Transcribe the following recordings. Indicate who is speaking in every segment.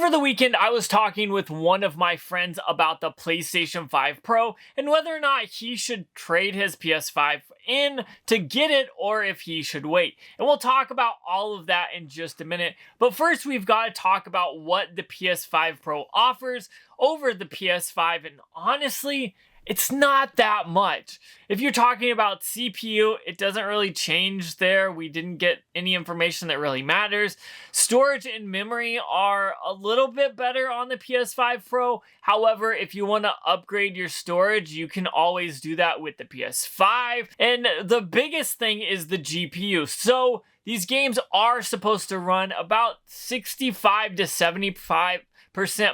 Speaker 1: Over the weekend, I was talking with one of my friends about the PlayStation 5 Pro and whether or not he should trade his PS5 in to get it or if he should wait. And we'll talk about all of that in just a minute. But first, we've got to talk about what the PS5 Pro offers over the PS5. And honestly, it's not that much. If you're talking about CPU, it doesn't really change there. We didn't get any information that really matters. Storage and memory are a little bit better on the PS5 Pro. However, if you want to upgrade your storage, you can always do that with the PS5. And the biggest thing is the GPU. So these games are supposed to run about 65 to 75%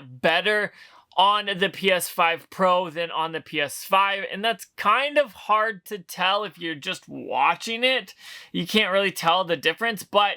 Speaker 1: better on the PS5 Pro than on the PS5, and that's kind of hard to tell if you're just watching it. You can't really tell the difference, but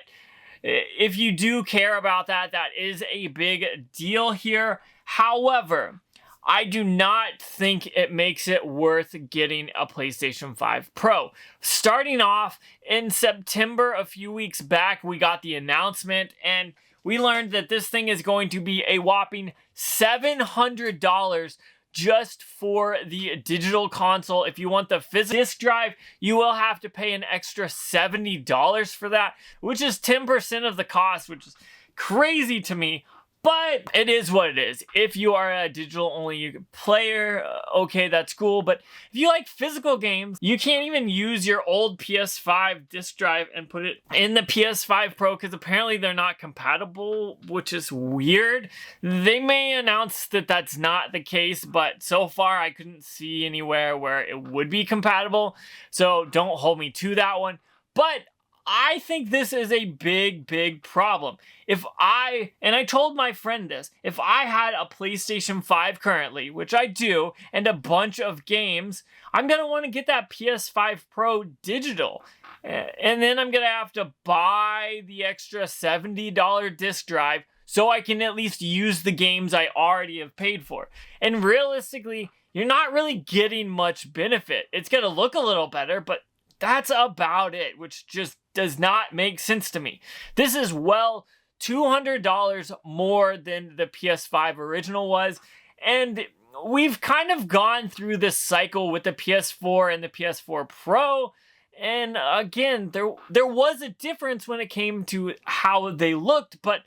Speaker 1: if you do care about that, that is a big deal here. However, I do not think it makes it worth getting a PlayStation 5 Pro. Starting off in September, a few weeks back, we got the announcement, and we learned that this thing is going to be a whopping $700 just for the digital console. If you want the physical disc drive, you will have to pay an extra $70 for that, which is 10% of the cost, which is crazy to me. But it is what it is. If you are a digital-only player, okay, that's cool. But if you like physical games, you can't even use your old PS5 disc drive and put it in the PS5 Pro because apparently they're not compatible, which is weird. They may announce that that's not the case, but so far I couldn't see anywhere where it would be compatible. So don't hold me to that one. But I think this is a big problem. And I told my friend this, if I had a PlayStation 5 currently, which I do, and a bunch of games, I'm going to want to get that PS5 Pro digital. And then I'm going to have to buy the extra $70 disc drive so I can at least use the games I already have paid for. And realistically, you're not really getting much benefit. It's going to look a little better, but that's about it, which just does not make sense to me. This is well $200 more than the PS5 original was, and we've kind of gone through this cycle with the PS4 and the PS4 Pro, and again, there was a difference when it came to how they looked, but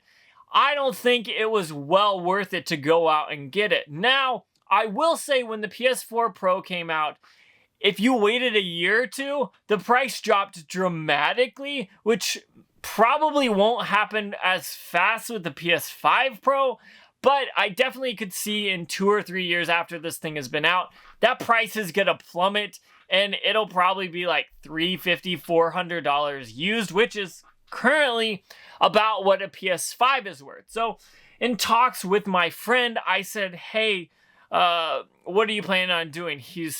Speaker 1: I don't think it was well worth it to go out and get it. Now, I will say when the PS4 Pro came out, if you waited a year or two, the price dropped dramatically, which probably won't happen as fast with the PS5 Pro, but I definitely could see in 2 or 3 years after this thing has been out, that price is going to plummet, and it'll probably be like $350, $400 used, which is currently about what a PS5 is worth. So in talks with my friend, I said, hey, what are you planning on doing? He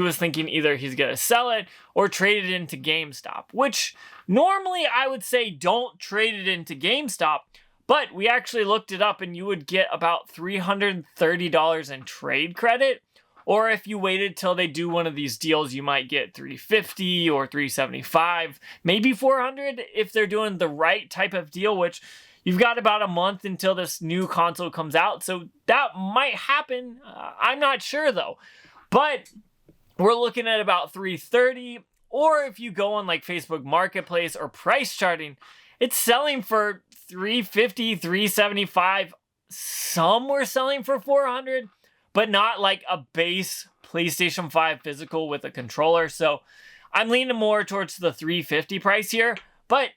Speaker 1: was thinking either he's gonna sell it or trade it into GameStop, which normally I would say don't trade it into GameStop, but we actually looked it up and you would get about $330 in trade credit, or if you waited till they do one of these deals, you might get $350 or $375, maybe $400 if they're doing the right type of deal, which you've got about a month until this new console comes out, so that might happen. I'm not sure, though. But we're looking at about $330, or if you go on like Facebook Marketplace or Price Charting, it's selling for $350, $375. Some were selling for $400, but not like a base PlayStation 5 physical with a controller. So I'm leaning more towards the $350 price here, but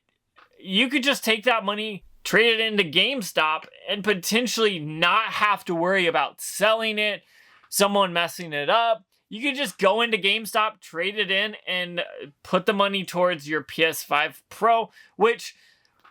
Speaker 1: you could just take that money, trade it into GameStop, and potentially not have to worry about selling it, someone messing it up. You could just go into GameStop, trade it in, and put the money towards your PS5 Pro, which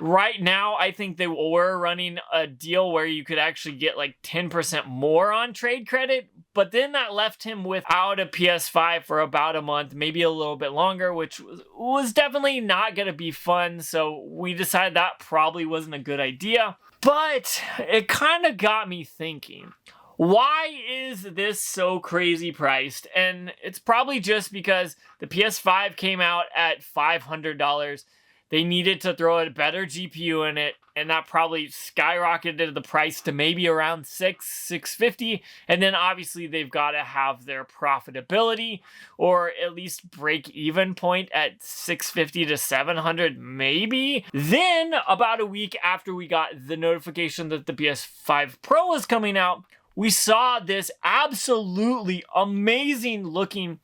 Speaker 1: right now I think they were running a deal where you could actually get like 10% more on trade credit, but then that left him without a PS5 for about a month, maybe a little bit longer, which was definitely not going to be fun. So we decided that probably wasn't a good idea. But it kind of got me thinking, why is this so crazy priced? And it's probably just because the PS5 came out at $500. they needed to throw a better GPU in it, and that probably skyrocketed the price to maybe around $650. And then obviously they've got to have their profitability, or at least break even point at 650 to 700 maybe. Then about a week after we got the notification that the PS5 Pro was coming out, we saw this absolutely amazing looking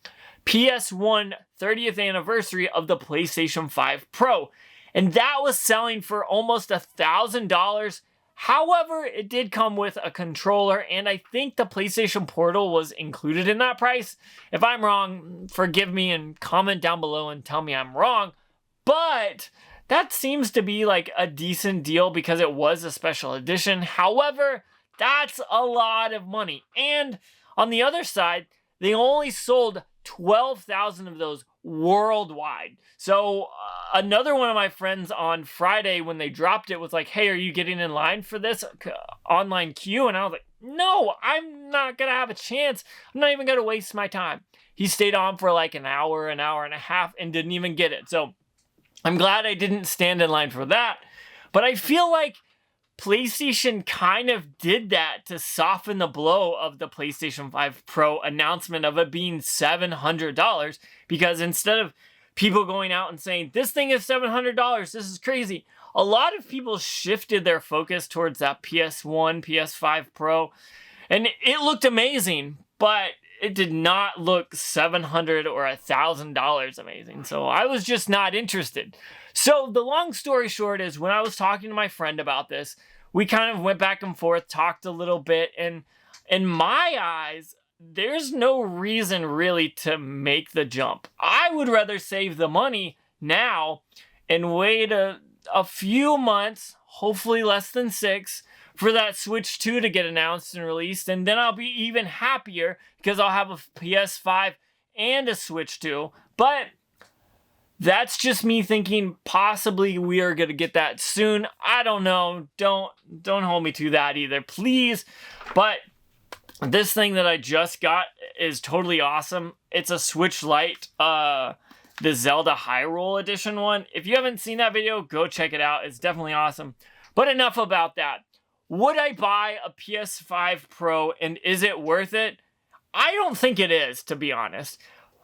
Speaker 1: PS1 30th anniversary of the PlayStation 5 Pro. And that was selling for almost $1,000. However, it did come with a controller, and I think the PlayStation Portal was included in that price. If I'm wrong, forgive me and comment down below and tell me I'm wrong. But that seems to be like a decent deal because it was a special edition. However, that's a lot of money. And on the other side, they only sold 12,000 of those worldwide. So another one of my friends on Friday when they dropped it was like, hey, are you getting in line for this online queue? And I was like, no, I'm not gonna have a chance. I'm not even gonna waste my time. He stayed on for like an hour and a half and didn't even get it. So I'm glad I didn't stand in line for that. But I feel like PlayStation kind of did that to soften the blow of the PlayStation 5 Pro announcement of it being $700, because instead of people going out and saying, this thing is $700, this is crazy, a lot of people shifted their focus towards that PS1, PS5 Pro, and it looked amazing, but it did not look $700 or $1,000 amazing, so I was just not interested. So the long story short is, when I was talking to my friend about this, we kind of went back and forth, talked a little bit, and in my eyes, there's no reason really to make the jump. I would rather save the money now and wait a few months, hopefully less than 6, for that Switch 2 to get announced and released, and then I'll be even happier because I'll have a PS5 and a Switch 2. But that's just me thinking possibly we are going to get that soon. I don't know. Don't hold me to that either, please. But this thing that I just got is totally awesome. It's a Switch Lite, the Zelda Hyrule Edition one. If you haven't seen that video, go check it out. It's definitely awesome. But enough about that. Would I buy a PS5 Pro, and is it worth it? I don't think it is, to be honest.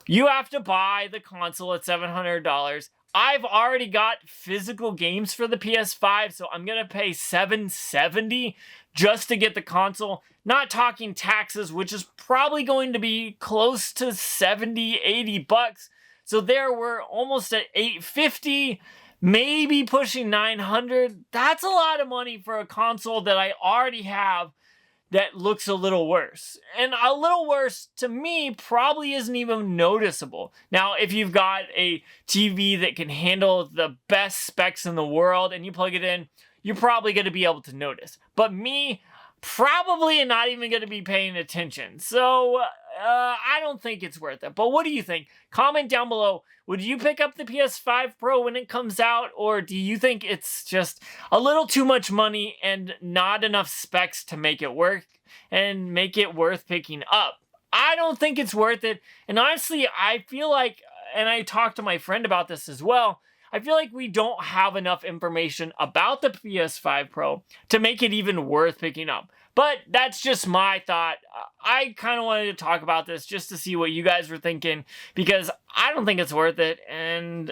Speaker 1: You have to buy the console at $700. I've already got physical games for the PS5, so I'm going to pay $770 just to get the console. Not talking taxes, which is probably going to be close to $70-80. So there we're almost at $850, maybe pushing $900. That's a lot of money for a console that I already have that looks a little worse. And a little worse, to me, probably isn't even noticeable. Now, if you've got a TV that can handle the best specs in the world and you plug it in, you're probably going to be able to notice. But me, probably not even going to be paying attention. So, I don't think it's worth it. But what do you think? Comment down below. Would you pick up the PS5 Pro when it comes out? Or do you think it's just a little too much money and not enough specs to make it work and make it worth picking up? I don't think it's worth it. And honestly, I feel like, and I talked to my friend about this as well, I feel like we don't have enough information about the PS5 Pro to make it even worth picking up. But that's just my thought. I kind of wanted to talk about this just to see what you guys were thinking, because I don't think it's worth it. And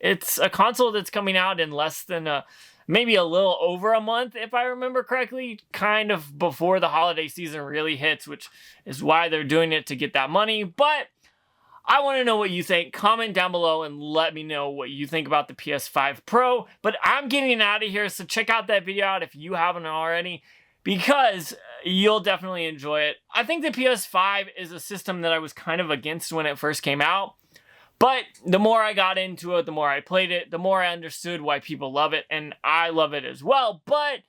Speaker 1: it's a console that's coming out in less than maybe a little over a month, if I remember correctly, kind of before the holiday season really hits, which is why they're doing it, to get that money. But I want to know what you think. Comment down below and let me know what you think about the PS5 Pro. But I'm getting out of here, so check out that video out if you haven't already, because you'll definitely enjoy it. I think the PS5 is a system that I was kind of against when it first came out. But the more I got into it, the more I played it, the more I understood why people love it, and I love it as well. But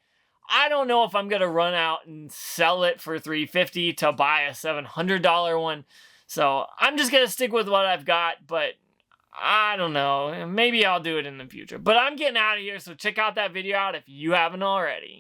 Speaker 1: I don't know if I'm going to run out and sell it for $350 to buy a $700 one. So I'm just going to stick with what I've got, but I don't know. Maybe I'll do it in the future. But I'm getting out of here, so check out that video out if you haven't already.